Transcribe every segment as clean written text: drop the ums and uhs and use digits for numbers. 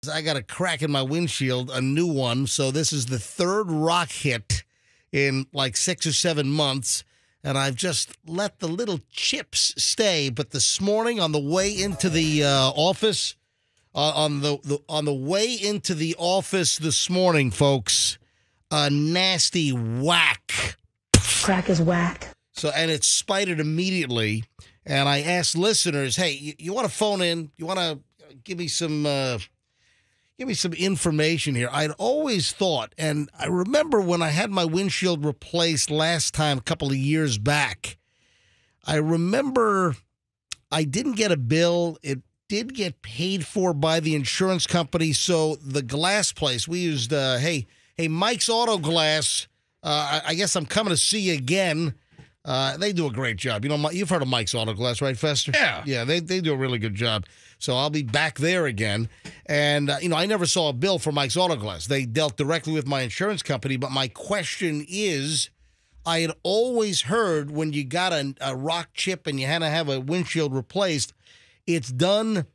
I got a crack in my windshield, a new one. So this is the third rock hit in like 6 or 7 months. And I've just let the little chips stay. But this morning on the way into the office, on the way into the office this morning, folks, a nasty whack. Crack is whack. So, and it spited immediately. And I asked listeners, hey, you want to phone in? You want to give me some information here? I'd always thought, and I remember when I had my windshield replaced last time, a couple of years back, I remember I didn't get a bill. It did get paid for by the insurance company. So the glass place, we used, hey, Mike's Auto Glass. I guess I'm coming to see you again. They do a great job. You know, you've heard of Mike's Auto Glass, right, Fester? Yeah. Yeah, they do a really good job. So I'll be back there again. And, I never saw a bill for Mike's Auto Glass. They dealt directly with my insurance company. But my question is, I had always heard when you got a rock chip and you had to have a windshield replaced, it's done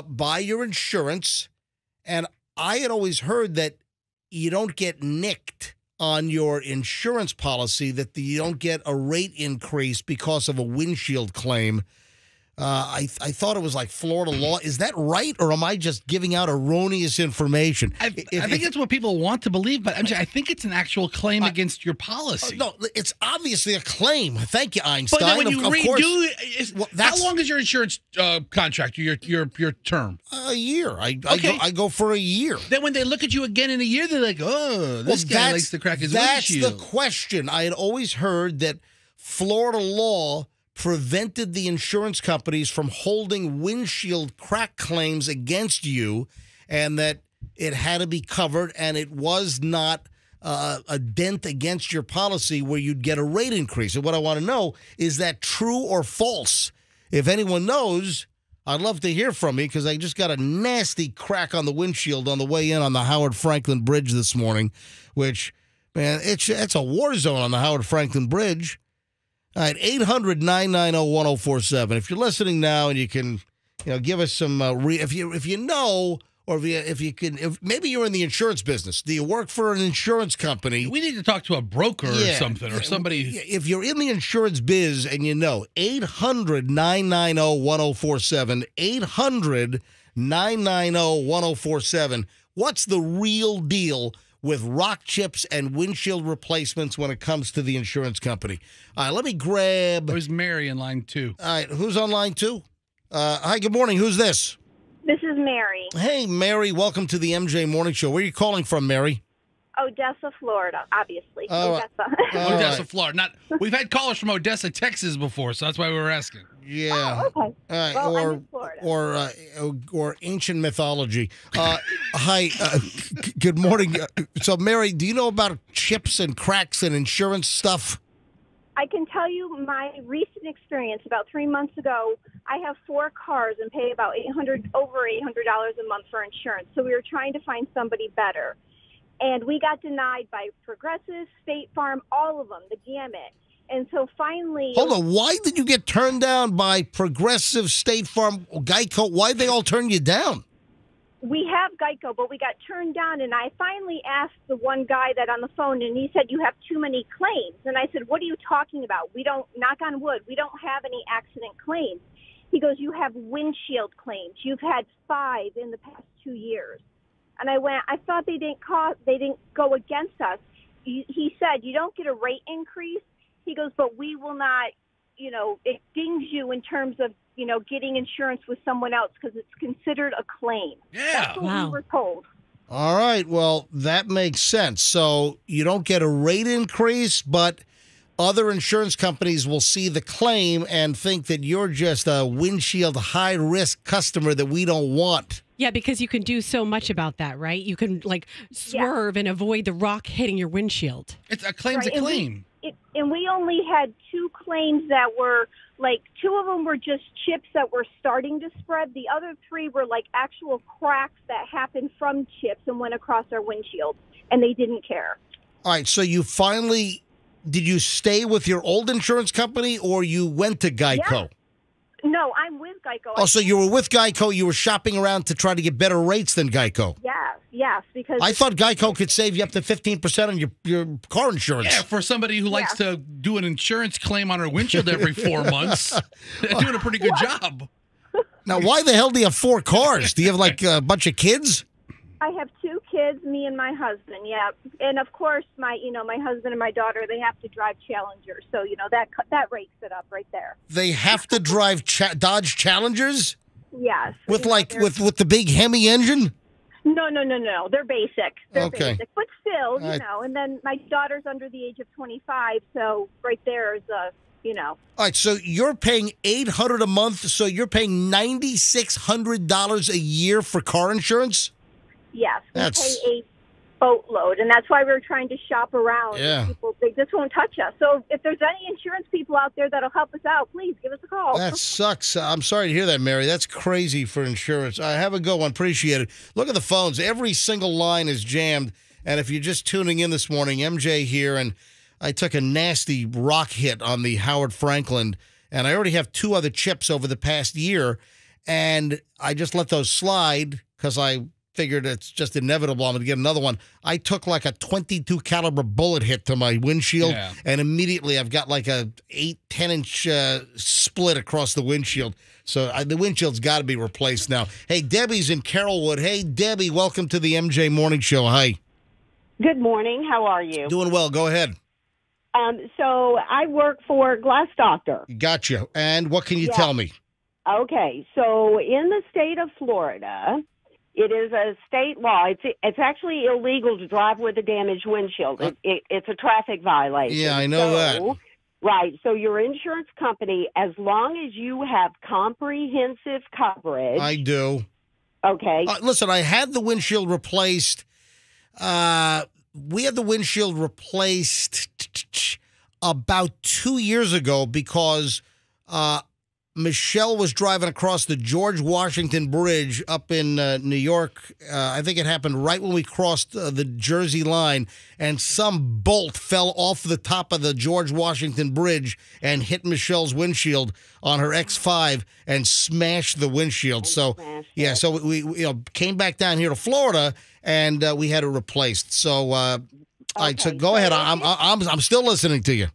by your insurance. And I had always heard that you don't get nicked on your insurance policy, that you don't get a rate increase because of a windshield claim. I thought it was like Florida law. Is that right, or am I just giving out erroneous information? I think it's what people want to believe, but I think it's an actual claim against your policy. No, it's obviously a claim. Thank you, Einstein. But then when you redo, how long is your insurance contract? Your term? A year. Okay. I go for a year. Then when they look at you again in a year, they're like, "Oh, this guy likes to crack his windshield." That's the question. I had always heard that Florida law prevented the insurance companies from holding windshield crack claims against you, and that it had to be covered, and it was not a dent against your policy where you'd get a rate increase. And what I want to know, is that true or false? If anyone knows, I'd love to hear from you, because I just got a nasty crack on the windshield on the way in on the Howard Franklin Bridge this morning, which, man, it's a war zone on the Howard Franklin Bridge. All right, 800-990-1047. If you're listening now and you can, give us some, if you know, or if maybe you're in the insurance business. Do you work for an insurance company? We need to talk to a broker or something, or somebody. If you're in the insurance biz and 800-990-1047, 800-990-1047. What's the real deal with rock chips and windshield replacements when it comes to the insurance company? All right, let me grab... There's Mary in line 2. All right, who's on line 2? Hi, good morning. Who's this? This is Mary. Hey, Mary. Welcome to the MJ Morning Show. Where are you calling from, Mary? Odessa, Florida, obviously. Odessa. Odessa, Florida. We've had callers from Odessa, Texas before, so that's why we were asking. Yeah. Oh, okay. Well, I'm in Florida. Or ancient mythology. Hi. Good morning. So, Mary, do you know about chips and cracks and insurance stuff? I can tell you my recent experience. About 3 months ago, I have 4 cars and pay about over $800 a month for insurance. So we were trying to find somebody better. And we got denied by Progressive, State Farm, all of them, the gamut. And so finally... Hold on. Why did you get turned down by Progressive, State Farm, Geico? Why did they all turn you down? We have Geico, but we got turned down. And I finally asked the one guy that on the phone, and he said, you have too many claims. And I said, what are you talking about? We don't, knock on wood, we don't have any accident claims. He goes, you have windshield claims. You've had 5 in the past 2 years. And I thought they didn't go against us. He said, you don't get a rate increase. He goes, but we will not, it dings you in terms of, getting insurance with someone else because it's considered a claim. Yeah. That's what we were told. All right. Well, that makes sense. So you don't get a rate increase, but other insurance companies will see the claim and think that you're just a windshield high-risk customer that we don't want. Yeah, because you can do so much about that, right? You can, swerve and avoid the rock hitting your windshield. It's a claim's a claim. And we only had 2 claims that were, 2 of them were just chips that were starting to spread. The other 3 were, actual cracks that happened from chips and went across our windshield, and they didn't care. All right, so you finally... Did you stay with your old insurance company, or you went to Geico? No, I'm with Geico. Oh, so you were with Geico. You were shopping around to try to get better rates than Geico. Yes, because I thought Geico could save you up to 15% on your car insurance. Yeah, for somebody who likes to do an insurance claim on her windshield every 4 months, they're doing a pretty good job. Now, why the hell do you have 4 cars? Do you have like a bunch of kids? I have 2 kids, me and my husband. Yeah, and of course my husband and my daughter, they have to drive Challengers, so that rakes it up right there. They have to drive Dodge Challengers? Yes. With with the big Hemi engine? No. They're basic. They're Okay. basic, but still, And then my daughter's under the age of 25, so right there is All right, so you're paying $800 a month, so you're paying $9,600 a year for car insurance? Yes, we pay a boatload, and that's why we're trying to shop around. Yeah. People, they just won't touch us. So if there's any insurance people out there that'll help us out, please give us a call. That sucks. I'm sorry to hear that, Mary. That's crazy for insurance. I have a good one. Appreciate it. Look at the phones. Every single line is jammed. And if you're just tuning in this morning, MJ here, and I took a nasty rock hit on the Howard Franklin, and I already have 2 other chips over the past year, and I just let those slide because I figured it's just inevitable. I'm going to get another one. I took like a 22 caliber bullet hit to my windshield, and immediately I've got like a 10-inch split across the windshield. So the windshield's got to be replaced now. Hey, Debbie's in Carrollwood. Hey, Debbie, welcome to the MJ Morning Show. Hi. Good morning. How are you? Doing well. Go ahead. So I work for Glass Doctor. Gotcha. And what can you tell me? Okay. So in the state of Florida, it is a state law. It's actually illegal to drive with a damaged windshield. It's a traffic violation. Yeah, I know that. Right. So your insurance company, as long as you have comprehensive coverage. I do. Okay. Listen, I had the windshield replaced. We had the windshield replaced about 2 years ago because Michelle was driving across the George Washington Bridge up in New York. I think it happened right when we crossed the Jersey line, and some bolt fell off the top of the George Washington Bridge and hit Michelle's windshield on her X5 and smashed the windshield. So we came back down here to Florida and we had it replaced. So so go ahead. I'm still listening to you.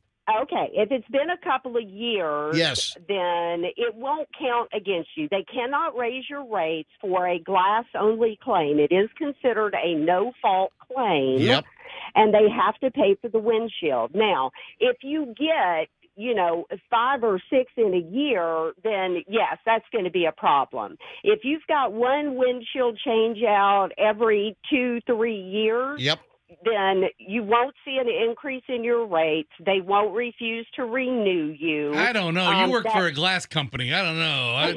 Okay, if it's been a couple of years, then it won't count against you. They cannot raise your rates for a glass-only claim. It is considered a no-fault claim, and they have to pay for the windshield. Now, if you get 5 or 6 in a year, then yes, that's going to be a problem. If you've got one windshield change out every 2-3 years, then you won't see an increase in your rates. They won't refuse to renew you. I don't know. You work for a glass company. I don't know. I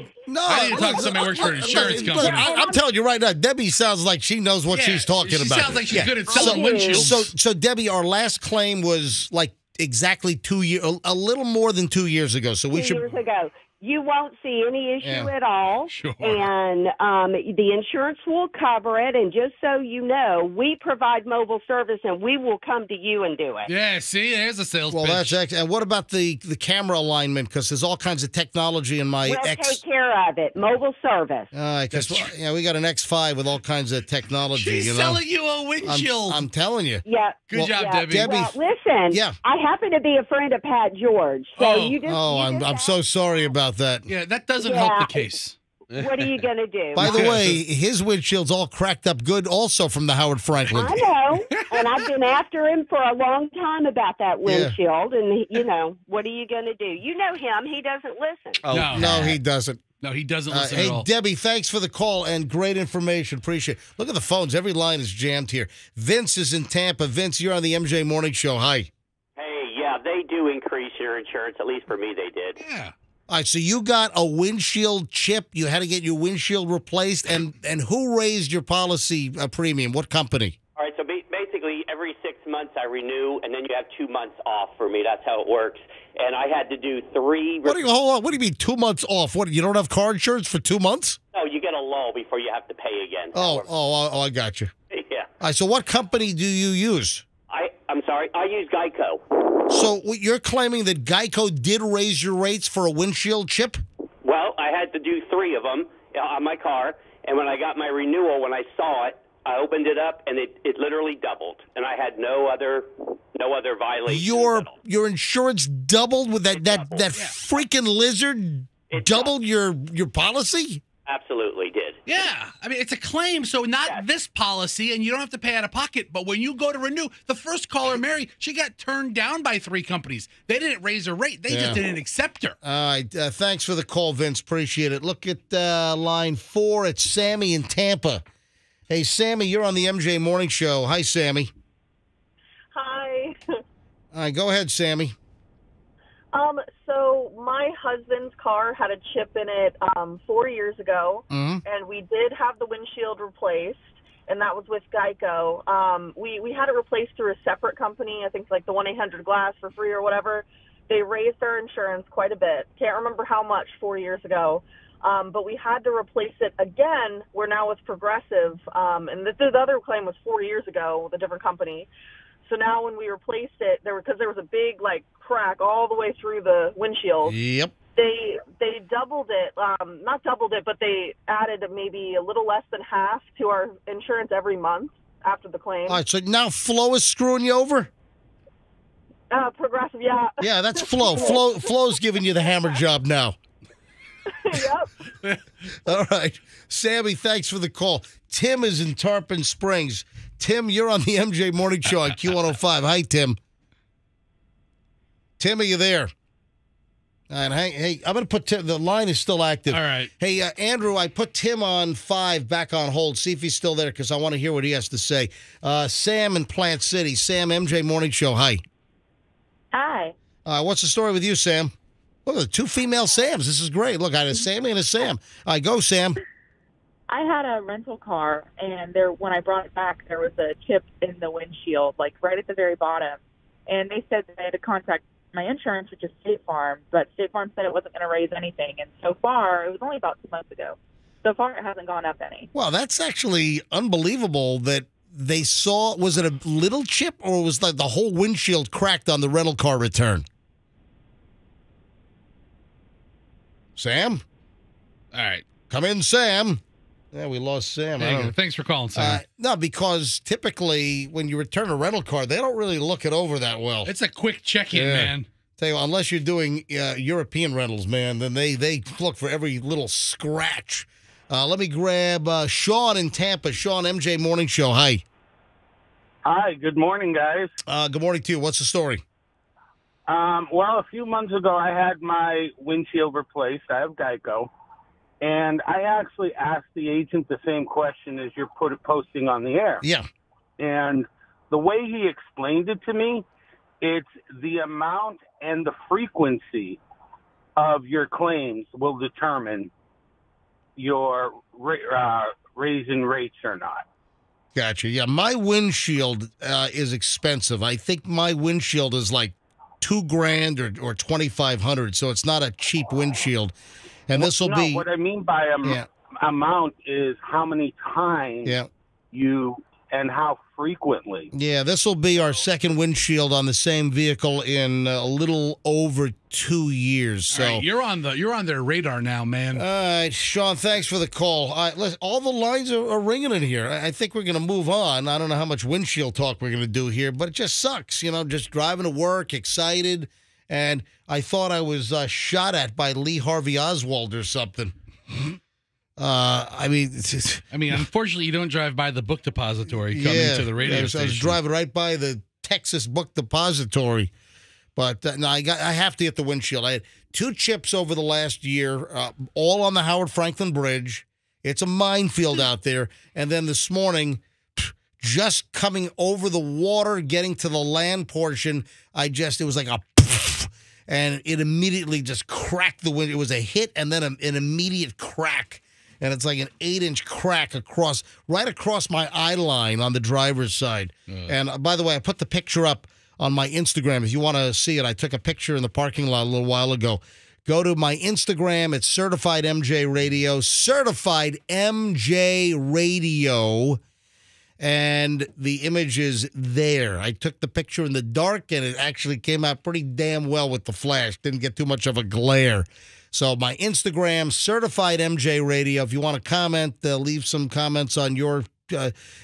need to talk to somebody who works for an insurance company. I'm telling you right now, Debbie sounds like she knows what she's talking about. She sounds like she's good at selling windshields. So, Debbie, our last claim was like exactly 2 years, a little more than 2 years ago. So we 2 years ago. You won't see any issue at all, and the insurance will cover it. And just so you know, we provide mobile service, and we will come to you and do it. Yeah, see, there's a sales pitch. That's excellent. And what about the camera alignment? Because there's all kinds of technology in my We'll take care of it. Mobile service. Because we got an X5 with all kinds of technology. She's selling you a windshield. I'm telling you. Yeah. Good job, Debbie. Well, listen. Yeah. I happen to be a friend of Pat George, so you just. I'm so sorry about that. Yeah, that doesn't help the case. What are you going to do? By the way, his windshield's all cracked up good also from the Howard Franklin. I know, and I've been after him for a long time about that windshield, and, what are you going to do? You know him. He doesn't listen. Oh, no, he doesn't. No, he doesn't listen at all. Hey, Debbie, thanks for the call and great information. Appreciate it. Look at the phones. Every line is jammed here. Vince is in Tampa. Vince, you're on the MJ Morning Show. Hi. Hey, yeah, they do increase your insurance. At least for me, they did. Yeah. All right, so you got a windshield chip. You had to get your windshield replaced. And who raised your policy premium? What company? All right, so basically every 6 months I renew, and then you have 2 months off for me. That's how it works. And I had to do 3... Hold on. What do you mean 2 months off? What, you don't have car insurance for 2 months? No, you get a lull before you have to pay again. I got you. Yeah. All right, so what company do you use? I'm sorry, I use Geico. So you're claiming that Geico did raise your rates for a windshield chip? Well, I had to do 3 of them on my car, and when I got my renewal, when I saw it, I opened it up, and it literally doubled, and I had no other violation. Your insurance doubled with that freaking lizard doubled your policy? Absolutely did. Yeah. I mean, it's a claim, so not this policy, and you don't have to pay out of pocket. But when you go to renew, the first caller, Mary, she got turned down by 3 companies. They didn't raise her rate. They just didn't accept her. All right. Thanks for the call, Vince. Appreciate it. Look at line 4. It's Sammy in Tampa. Hey, Sammy, you're on the MJ Morning Show. Hi, Sammy. Hi. All right, go ahead, Sammy. So my husband's car had a chip in it 4 years ago, and we did have the windshield replaced, and that was with Geico. We had it replaced through a separate company, I think like the 1-800-GLASS for free or whatever. They raised our insurance quite a bit. Can't remember how much 4 years ago. But we had to replace it again. We're now with Progressive, and the other claim was 4 years ago with a different company. So now when we replaced it, because there was a big crack all the way through the windshield. Yep. They doubled it, not doubled it, but they added maybe a little less than half to our insurance every month after the claim. All right, so now Flo is screwing you over? Progressive, yeah. Yeah, that's Flo. Flo's giving you the hammer job now. Yep. All right. Sammy, thanks for the call. Tim is in Tarpon Springs. Tim, you're on the MJ Morning Show on Q105. Hi, Tim. Tim, are you there? And hey, I'm going to put Tim. The line is still active. All right. Hey, Andrew, I put Tim on 5 back on hold. See if he's still there because I want to hear what he has to say. Sam in Plant City. Sam, MJ Morning Show. Hi. Hi. What's the story with you, Sam? Look, 2 female Sams. This is great. Look, I had a Sammy and a Sam. All right, go, Sam. I had a rental car, and when I brought it back, there was a chip in the windshield, right at the very bottom. And they said that I had to contact my insurance, which is State Farm, but State Farm said it wasn't going to raise anything. And so far, it was only about 2 months ago. So far, it hasn't gone up any. Well, that's actually unbelievable that they saw. Was it a little chip, or was the whole windshield cracked on the rental car return? Sam? All right. Come in, Sam. Yeah, we lost Sam. Thanks for calling, Sam. No, because typically when you return a rental car, they don't really look it over that well. It's a quick check-in, man. Tell you, unless you're doing European rentals, man, then they look for every little scratch. Let me grab Sean in Tampa. Sean, MJ Morning Show. Hi. Hi. Good morning, guys. Good morning to you. What's the story? Well, a few months ago, I had my windshield replaced. I have Geico. And I actually asked the agent the same question as you're posting on the air. Yeah. And the way he explained it to me, it's the amount and the frequency of your claims will determine your raising rates or not. Gotcha. Yeah, my windshield is expensive. I think my windshield is like $2,000 or $2,500, so it's not a cheap windshield. And this will be what I mean by amount is how many times you and how frequently. Yeah, this will be our second windshield on the same vehicle in a little over 2 years. So right, you're on their radar now, man. All right, Sean, thanks for the call. All right, listen, all the lines are ringing in here. I think we're going to move on. I don't know how much windshield talk we're going to do here, but it just sucks. Just driving to work, excited. And I thought I was shot at by Lee Harvey Oswald or something. I mean, unfortunately, you don't drive by the book depository coming to the radio station. I was driving right by the Texas Book Depository. But no, I have to get the windshield. I had 2 chips over the last year, all on the Howard Franklin Bridge. It's a minefield out there. And then this morning, just coming over the water, getting to the land portion, it was like a and it immediately just cracked the window. It was a hit and then an immediate crack. And it's like an 8-inch crack right across my eye line on the driver's side. And by the way, I put the picture up on my Instagram. If you want to see it, I took a picture in the parking lot a little while ago. Go to my Instagram. It's Certified MJ Radio. Certified MJ Radio. And the image is there. I took the picture in the dark, and it actually came out pretty damn well with the flash. Didn't get too much of a glare. So my Instagram, Certified MJ Radio. If you want to comment, leave some comments on your,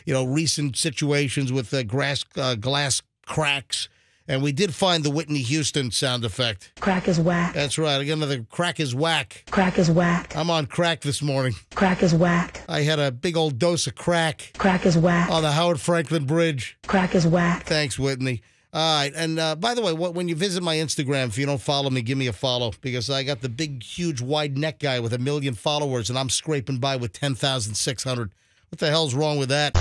recent situations with glass cracks. And we did find the Whitney Houston sound effect. Crack is whack. That's right. Again, another crack is whack. Crack is whack. I'm on crack this morning. Crack is whack. I had a big old dose of crack. Crack is whack. On the Howard Franklin Bridge. Crack is whack. Thanks, Whitney. All right. And by the way, when you visit my Instagram, if you don't follow me, give me a follow, because I got the big, huge, wide neck guy with 1 million followers, and I'm scraping by with 10,600. What the hell's wrong with that?